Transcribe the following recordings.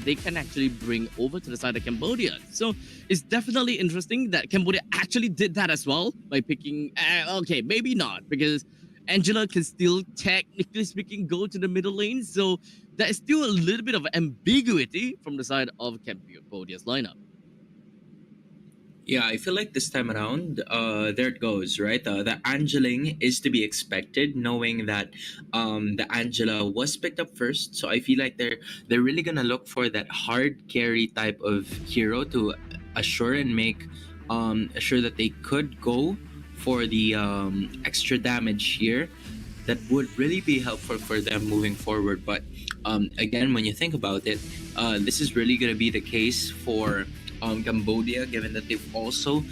they can actually bring over to the side of Cambodia. So it's definitely interesting that Cambodia actually did that as well by picking. Okay, maybe not, because Angela can still, technically speaking, go to the middle lane. So there is still a little bit of ambiguity from the side of Cambodia's lineup. Yeah, I feel like this time around, there it goes, right? The Angeling is to be expected, knowing that the Angela was picked up first. So I feel like they're really gonna look for that hard carry type of hero to assure and make assure that they could go for the extra damage here. That would really be helpful for them moving forward. But again, when you think about it, this is really gonna be the case for Cambodia, given that they've also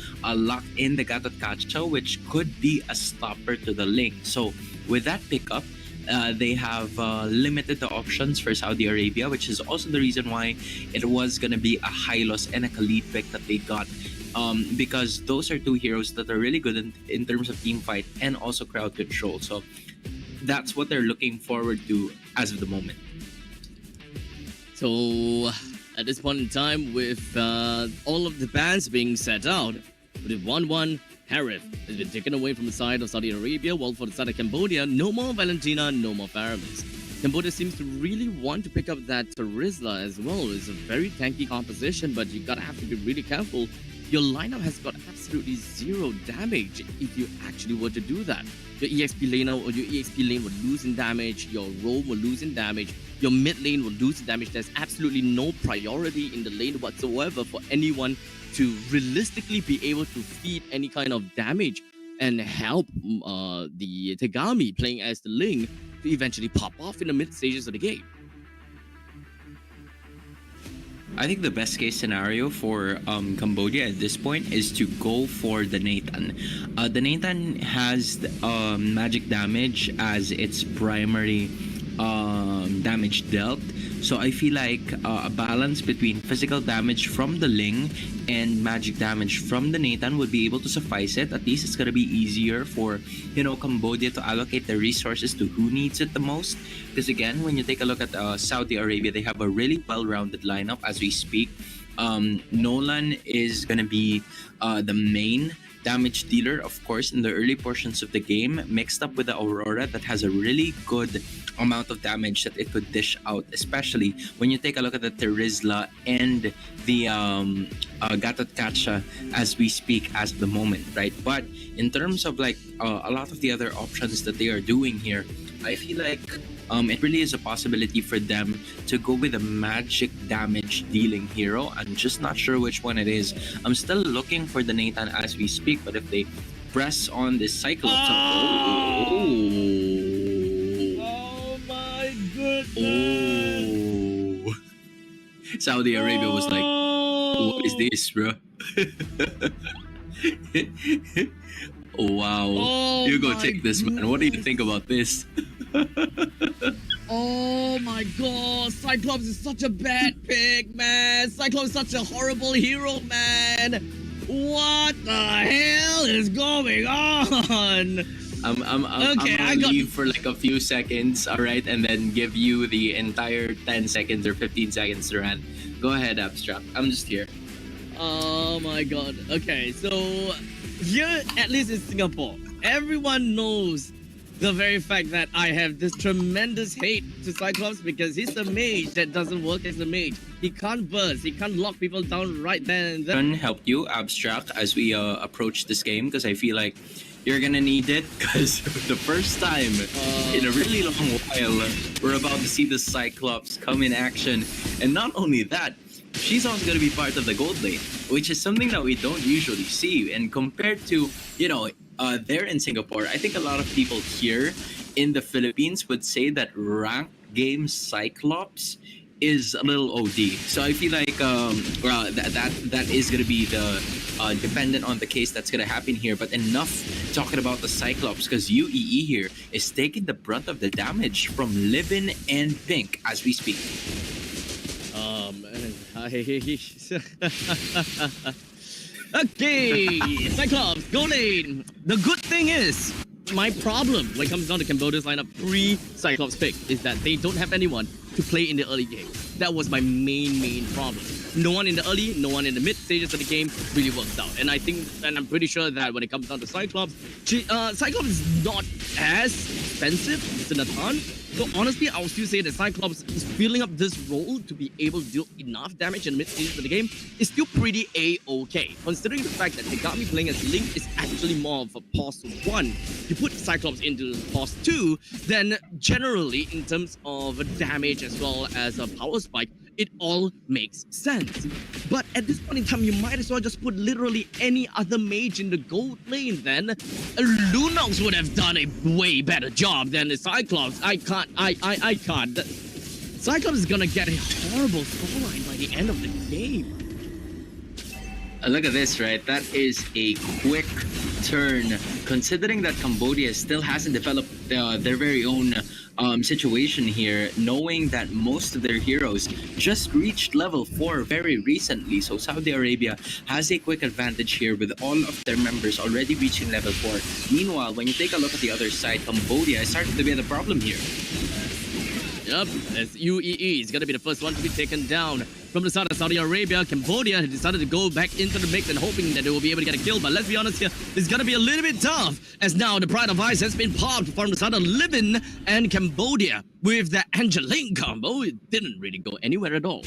locked in the Gatot Kacha, which could be a stopper to the link. So with that pickup, they have limited the options for Saudi Arabia, which is also the reason why it was going to be a Hylos and a Khalid pick that they got. Because those are two heroes that are really good in terms of team fight and also crowd control. So that's what they're looking forward to as of the moment. So at this point in time, with all of the bans being set out, with 1-1, Harith has been taken away from the side of Saudi Arabia, while for the side of Cambodia, no more Valentina, no more Faramis. Cambodia seems to really want to pick up that Rizla as well. It's a very tanky composition, but you gotta have to be really careful. Your lineup has got absolutely zero damage if you actually were to do that. Your EXP laner or your EXP lane will lose in damage, your roam will lose in damage, your mid lane will lose in damage. There's absolutely no priority in the lane whatsoever for anyone to realistically be able to feed any kind of damage and help the Tegami playing as the Ling to eventually pop off in the mid stages of the game. I think the best case scenario for Cambodia at this point is to go for the Nathan. The Nathan has magic damage as its primary damage dealt. So I feel like a balance between physical damage from the Ling and magic damage from the Nathan would be able to suffice it. At least it's gonna be easier for Cambodia to allocate the resources to who needs it the most. Because again, when you take a look at Saudi Arabia, they have a really well-rounded lineup as we speak. Nolan is gonna be the main damage dealer, of course, in the early portions of the game, mixed up with the Aurora that has a really good amount of damage that it could dish out, especially when you take a look at the Terizla and the Gatot Kacha as we speak as of the moment, right? But in terms of like a lot of the other options that they are doing here, I feel like it really is a possibility for them to go with a magic damage dealing hero. I'm just not sure which one it is. I'm still looking for the Nathan as we speak, but if they press on this Cyclops... Oh my goodness! Oh. Saudi Arabia was like, what is this, bro? Oh, wow. Oh, you go take this, man. What do you think about this? Oh my god, Cyclops is such a bad pick, man. Cyclops is such a horrible hero, man. What the hell is going on? I'm gonna leave for like a few seconds, all right, and then give you the entire 10 seconds or 15 seconds to rant. Go ahead, Abstract. I'm just here. Oh my god. Okay, so here, at least in Singapore, everyone knows the very fact that I have this tremendous hate to Cyclops because he's a mage that doesn't work as a mage. He can't burst, he can't lock people down right then and there. Can help you, Abstract, as we approach this game, because I feel like you're gonna need it, because the first time in a really long while, we're about to see the Cyclops come in action. And not only that, she's also gonna be part of the gold lane, which is something that we don't usually see. And compared to, there in Singapore, I think a lot of people here in the Philippines would say that rank game Cyclops is a little OD. So I feel like that is gonna be the dependent on the case that's gonna happen here. But enough talking about the Cyclops, because UEE here is taking the brunt of the damage from Livin and Pink as we speak. Okay, Cyclops, go lane. The good thing is, my problem when it comes down to Cambodia's lineup pre-Cyclops pick is that they don't have anyone to play in the early game. That was my main problem. No one in the early, no one in the mid stages of the game really works out. And I think, and I'm pretty sure that when it comes down to Cyclops, Cyclops is not as expensive as Nathan. So honestly, I would still say that Cyclops is filling up this role to be able to deal enough damage in the mid stages of the game is still pretty A-okay. Considering the fact that Tegami playing as Link is actually more of a pause 1. You put Cyclops into pause 2, then generally in terms of damage as well as a power spike, it all makes sense. But at this point in time, you might as well just put literally any other mage in the gold lane then. Lunox would have done a way better job than the Cyclops. I can't. Cyclops is gonna get a horrible scoreline by the end of the game. Look at this, right? That is a quick turn, considering that Cambodia still hasn't developed their very own situation here, knowing that most of their heroes just reached level 4 very recently. So Saudi Arabia has a quick advantage here with all of their members already reaching level 4. Meanwhile, when you take a look at the other side, Cambodia is starting to be the problem here. Yep, as UEE is going to be the first one to be taken down. From the side of Saudi Arabia, Cambodia has decided to go back into the mix and hoping that they will be able to get a kill. But let's be honest here, it's going to be a little bit tough, as now the Pride of Ice has been popped from the side of Livin and Cambodia. With the Angeline combo, it didn't really go anywhere at all.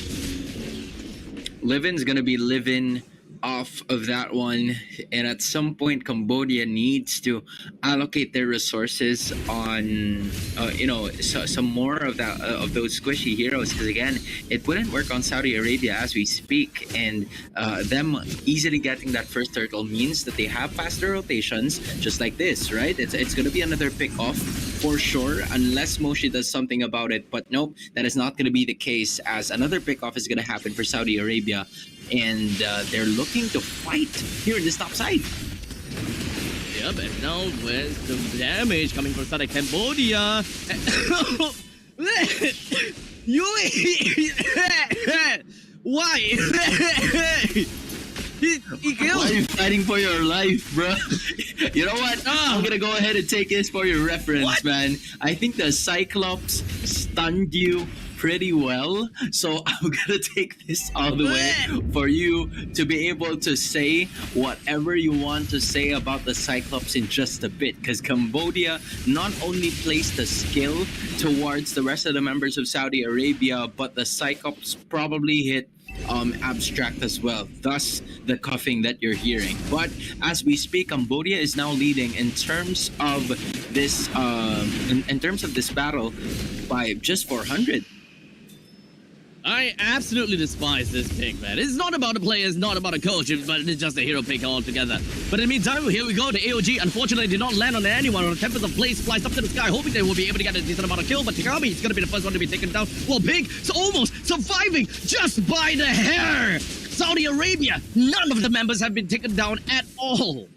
Livin's going to be living off of that one, and at some point Cambodia needs to allocate their resources on some more of that of those squishy heroes, because again, it wouldn't work on Saudi Arabia as we speak, and them easily getting that first turtle means that they have faster rotations, just like this, right? It's going to be another pick off for sure, unless Moshi does something about it. But nope, that is not going to be the case, as another pick off is going to happen for Saudi Arabia, and they're looking to fight here in this top side. Yep, and now with the damage coming from side of Cambodia. Why? He killed. Why are you fighting for your life, bro? You know what? I'm gonna go ahead and take this for your reference, man. I think the Cyclops stunned you pretty well, so I'm gonna take this all the way for you to be able to say whatever you want to say about the Cyclops in just a bit, because Cambodia not only placed the skill towards the rest of the members of Saudi Arabia, but the Cyclops probably hit abstract as well, thus the coughing that you're hearing. But as we speak, Cambodia is now leading in terms of this in terms of this battle by just 400. I absolutely despise this pick, man. It's not about the players, not about a coach, but it's just a hero pick altogether. But in the meantime, here we go. The AOG unfortunately did not land on anyone. On the Tempest of Blaze flies up to the sky, hoping they will be able to get a decent amount of kill. But Tegami is going to be the first one to be taken down. Well, Big is almost surviving just by the hair. Saudi Arabia, none of the members have been taken down at all.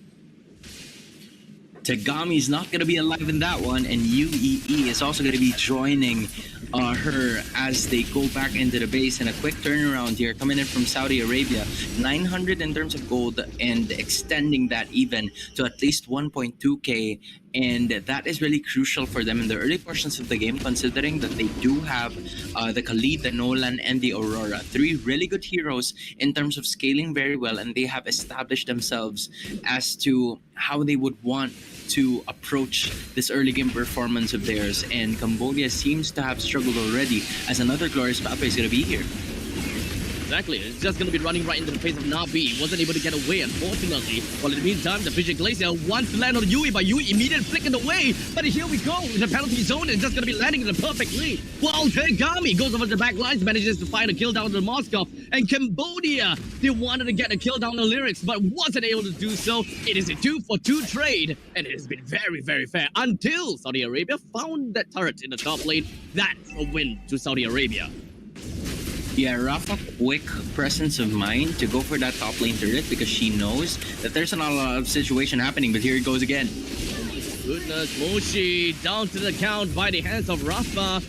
Tegami's not going to be alive in that one, and UEE is also going to be joining her as they go back into the base. And a quick turnaround here coming in from Saudi Arabia, 900 in terms of gold, and extending that even to at least 1.2k, and that is really crucial for them in the early portions of the game, considering that they do have the Khalid, the Nolan, and the Aurora, 3 really good heroes in terms of scaling very well, and they have established themselves as to how they would want to approach this early game performance of theirs. And Cambodia seems to have struggled already, as another glorious pathway is going to be here. Exactly, it's just going to be running right into the face of Nabi. Wasn't able to get away, unfortunately. Well, in the meantime, the Fishing Glacier wants to land on Yui, but Yui immediately flicking away. But here we go, the penalty zone is just going to be landing in the perfect lead. Well, Tegami goes over the back lines, manages to find a kill down to Moscow. And Cambodia, they wanted to get a kill down the Lyrics, but wasn't able to do so. It is a 2-for-2 trade, and it has been very, very fair until Saudi Arabia found that turret in the top lane. That's a win to Saudi Arabia. Yeah, Rafa, quick presence of mind to go for that top lane turret, because she knows that there's not a lot of situation happening, but here it goes again. Goodness, Moshi down to the count by the hands of Rafa.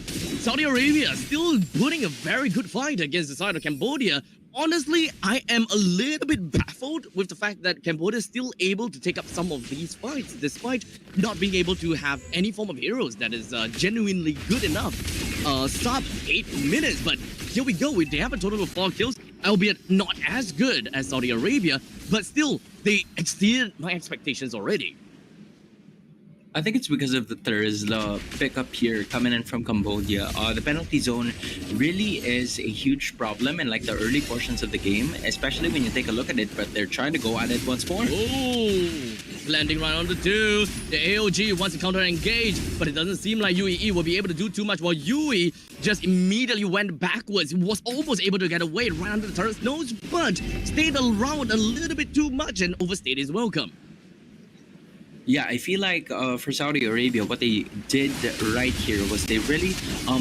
Saudi Arabia still putting a very good fight against the side of Cambodia. Honestly, I am a little bit baffled with the fact that Cambodia is still able to take up some of these fights despite not being able to have any form of heroes that is genuinely good enough. Sub 8 minutes, but here we go. They have a total of 4 kills, albeit not as good as Saudi Arabia, but still, they exceeded my expectations already. I think it's because of there is the pickup here coming in from Cambodia. The penalty zone really is a huge problem in like the early portions of the game, especially when you take a look at it. But they're trying to go at it once more. Oh, landing right on the 2. The AOG wants to counter engage, but it doesn't seem like UEE will be able to do too much. While UE just immediately went backwards, he was almost able to get away right under the turret's nose, but stayed around a little bit too much and overstayed his welcome. Yeah, I feel like for Saudi Arabia, what they did right here was they really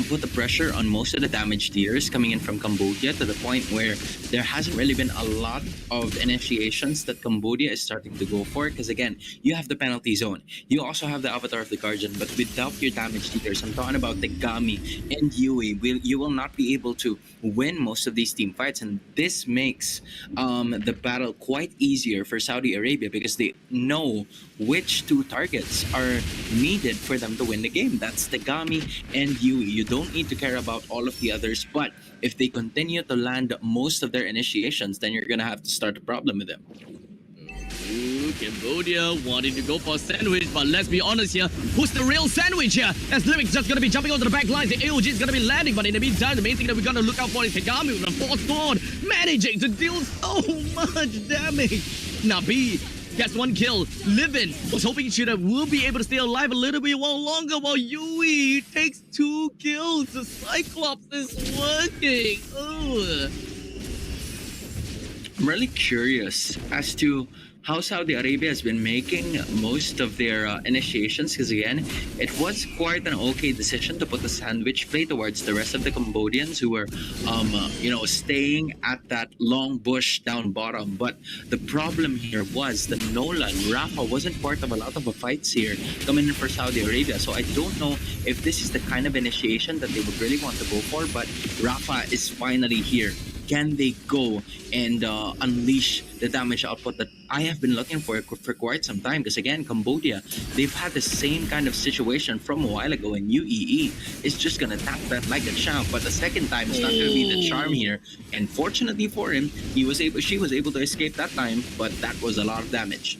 put the pressure on most of the damage dealers coming in from Cambodia to the point where there hasn't really been a lot of initiations that Cambodia is starting to go for. Because again, you have the penalty zone. You also have the Avatar of the Guardian, but without your damage dealers, I'm talking about the Gami and Yui, you will not be able to win most of these team fights. And this makes the battle quite easier for Saudi Arabia because they know which 2 targets are needed for them to win the game. That's Tegami and Yui. You don't need to care about all of the others, but if they continue to land most of their initiations, then you're gonna have to start a problem with them. Ooh, Cambodia wanting to go for a sandwich, but let's be honest here, who's the real sandwich here? As Lyric's just gonna be jumping onto the back lines, the AOG is gonna be landing, but in the meantime, the main thing that we're gonna look out for is Tegami with a 4th sword, managing to deal so much damage. Nabi gets 1 kill. Livin was hoping she will be able to stay alive a little bit longer, while Yui takes 2 kills. The Cyclops is working. Ugh. I'm really curious as to how Saudi Arabia has been making most of their initiations, because again, it was quite an okay decision to put the sandwich play towards the rest of the Cambodians who were, staying at that long bush down bottom. But the problem here was that Nolan, Rafa wasn't part of a lot of the fights here coming in for Saudi Arabia. So I don't know if this is the kind of initiation that they would really want to go for, but Rafa is finally here. Can they go and unleash the damage output that I have been looking for quite some time? Because again, Cambodia, they've had the same kind of situation from a while ago, and UEE is just gonna tap that like a champ. But the second time, it's not gonna be the charm here. And fortunately for him, she was able to escape that time, but that was a lot of damage.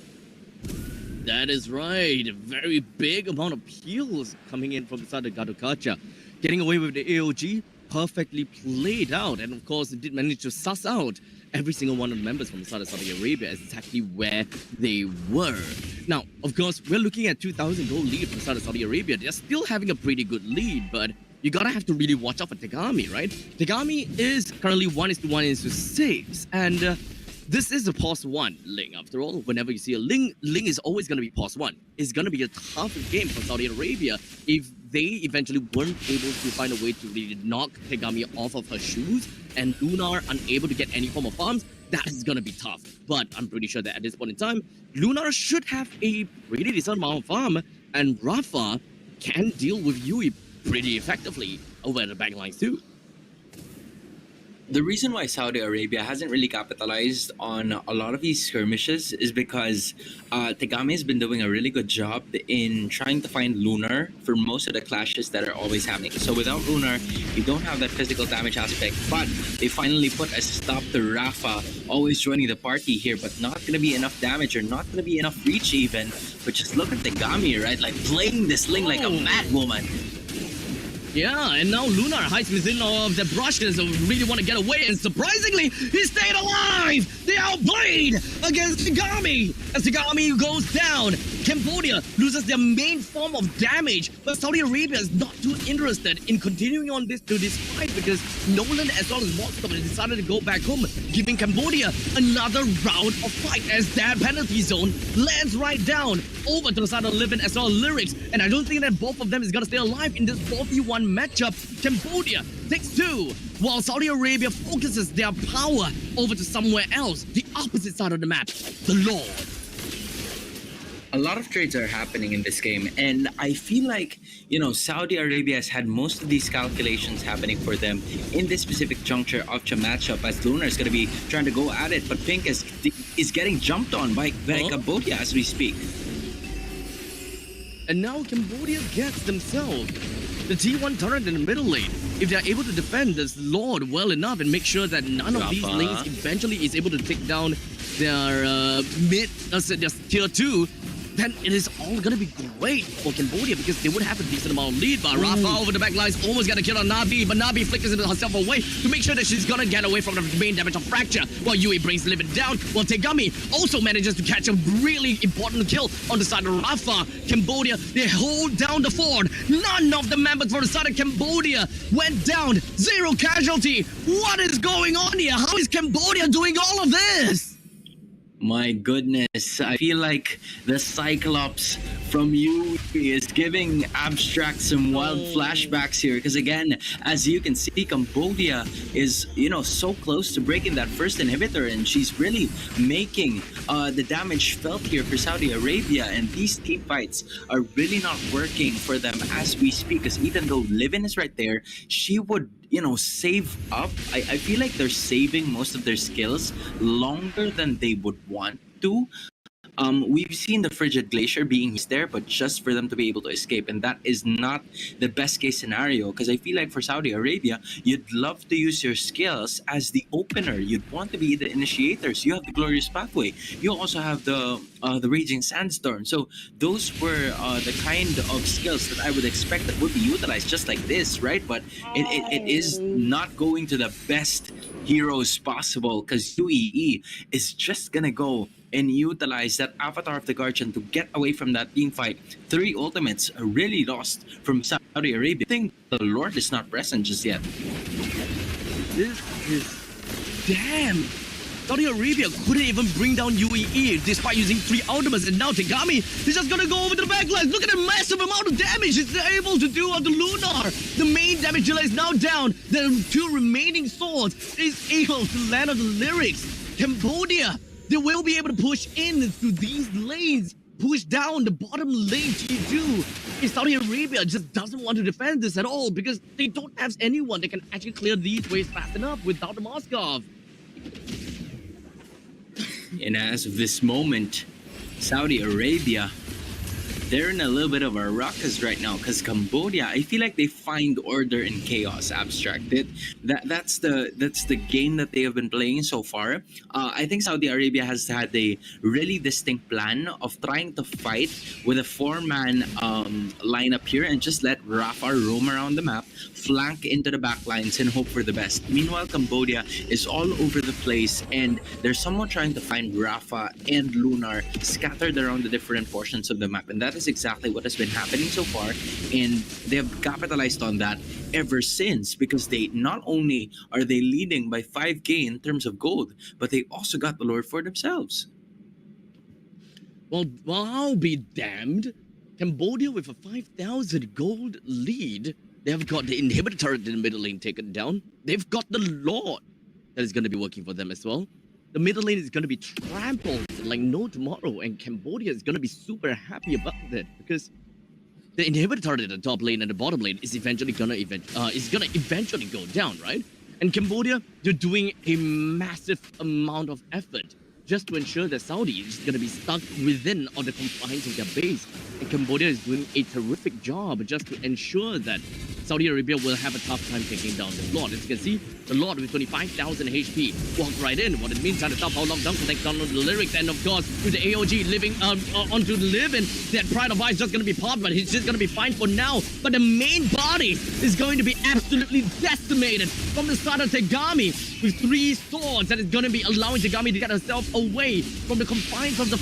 That is right. A very big amount of heals coming in from the side of Gadokacha. Getting away with the AOG. Perfectly played out, and of course it did manage to suss out every single one of the members from the side of Saudi Arabia as exactly where they were. Now, of course, we're looking at 2,000 gold lead from the side of Saudi Arabia. They're still having a pretty good lead, but you gotta have to really watch out for Tegami, right? Tegami is currently 1:1:6, and this is a pause 1 Ling. After all, whenever you see a Ling is always gonna be pause 1. It's gonna be a tough game for Saudi Arabia if they eventually weren't able to find a way to really knock Tegami off of her shoes, and Lunar unable to get any form of farms. That is gonna be tough. But I'm pretty sure that at this point in time, Lunar should have a pretty decent amount of farm, and Rafa can deal with Yui pretty effectively over the backlines too. The reason why Saudi Arabia hasn't really capitalized on a lot of these skirmishes is because Tegami has been doing a really good job in trying to find Lunar for most of the clashes that are always happening. So without Lunar, you don't have that physical damage aspect, but they finally put a stop to Rafa always joining the party here, but not going to be enough damage or not going to be enough reach even. But just look at Tegami, right? Like playing this Ling like a mad woman. Yeah, and now Lunar hides within of the brushes and really want to get away, and surprisingly, he stayed alive! They outplayed against Tegami! As Tegami goes down, Cambodia loses their main form of damage, but Saudi Arabia is not too interested in continuing on this fight because Nolan as well as Moscow decided to go back home, giving Cambodia another round of fight as that penalty zone lands right down over to the side of Livin as well as Lyrics, and I don't think that both of them is gonna stay alive in this 4v1 matchup. Cambodia takes 2, while Saudi Arabia focuses their power over to somewhere else, the opposite side of the map, the Lord. A lot of trades are happening in this game, and I feel like, you know, Saudi Arabia has had most of these calculations happening for them in this specific juncture of the matchup, as Lunar is going to be trying to go at it, but Pink is getting jumped on by Cambodia as we speak. And now Cambodia gets themselves the T1 turret in the middle lane. If they're able to defend this Lord well enough and make sure that none of these lanes eventually is able to take down their their tier 2, then it is all gonna be great for Cambodia because they would have a decent amount of lead. But Rafa over the back lines almost got a kill on Nabi, but Nabi flickers herself away to make sure that she's gonna get away from the main damage of Fracture, while Yui brings the limit down, while Tegami also manages to catch a really important kill on the side of Rafa. Cambodia, they hold down the fort. None of the members for the side of Cambodia went down. 0 casualty. What is going on here? How is Cambodia doing all of this? My goodness, I feel like the Cyclops from you is giving Abstract some wild flashbacks here. Because again, as you can see, Cambodia is, you know, so close to breaking that first inhibitor, and she's really making the damage felt here for Saudi Arabia. And these team fights are really not working for them as we speak. Because even though Livin is right there, she would, you know, save up. I feel like they're saving most of their skills longer than they would want to. We've seen the frigid glacier being used there, but just for them to be able to escape, and that is not the best case scenario. Because I feel like for Saudi Arabia, you'd love to use your skills as the opener. You'd want to be the initiators. You have the glorious pathway. You also have the raging sandstorm. So those were the kind of skills that I would expect that would be utilized just like this, right? But it is not going to the best heroes possible, because UEE is just gonna go and utilize that Avatar of the Guardian to get away from that team fight. 3 ultimates are really lost from Saudi Arabia. I think the Lord is not present just yet. This is... Damn! Saudi Arabia couldn't even bring down UEE despite using 3 ultimates, and now Tegami is just gonna go over to the backlines. Look at the massive amount of damage it's able to do on the Lunar. The main damage dealer is now down. The 2 remaining swords is able to land on the lyrics. Cambodia, they will be able to push in through these lanes, push down the bottom lane T2. Saudi Arabia just doesn't want to defend this at all because they don't have anyone that can actually clear these waves fast enough without the Moskov. And as of this moment, Saudi Arabia, they're in a little bit of a ruckus right now, because Cambodia, I feel like they find order in chaos. Abstracted. That's the game that they have been playing so far. I think Saudi Arabia has had a really distinct plan of trying to fight with a 4-man lineup here and just let Rafa roam around the map, flank into the back lines, and hope for the best. Meanwhile, Cambodia is all over the place, and there's someone trying to find Rafa and Lunar scattered around the different portions of the map, and that is exactly what has been happening so far, and they have capitalized on that ever since, because they not only are they leading by 5k in terms of gold, but they also got the Lord for themselves. Well, I'll be damned. Cambodia with a 5,000 gold lead. They've got the inhibitor turret in the middle lane taken down. They've got the Lord that is going to be working for them as well. The middle lane is going to be trampled like no tomorrow, and Cambodia is going to be super happy about that because the inhibitor turret in the top lane and the bottom lane is eventually going to eventually go down, right? And Cambodia, they're doing a massive amount of effort just to ensure that Saudi is going to be stuck within or the confines of their base. And Cambodia is doing a terrific job just to ensure that Saudi Arabia will have a tough time taking down the Lord. As you can see, the Lord with 25,000 HP walked right in. What it means, trying to stop how long down connect down on the lyrics, and of course, with the AOG living onto the living, that Pride of Ice just gonna be popped, but he's just gonna be fine for now. But the main body is going to be absolutely decimated from the side of Tegami with 3 swords that is gonna be allowing Tegami to get herself away from the confines of the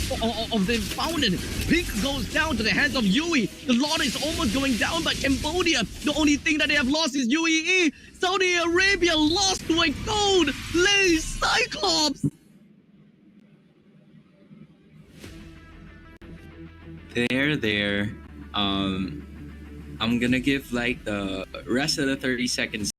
fountain. Pink goes down to the hands of Yui. The Lord is almost going down, but Cambodia, the only thing that they have lost is UEE. Saudi Arabia lost to a gold lane Cyclops. There. I'm gonna give like the rest of the 30 seconds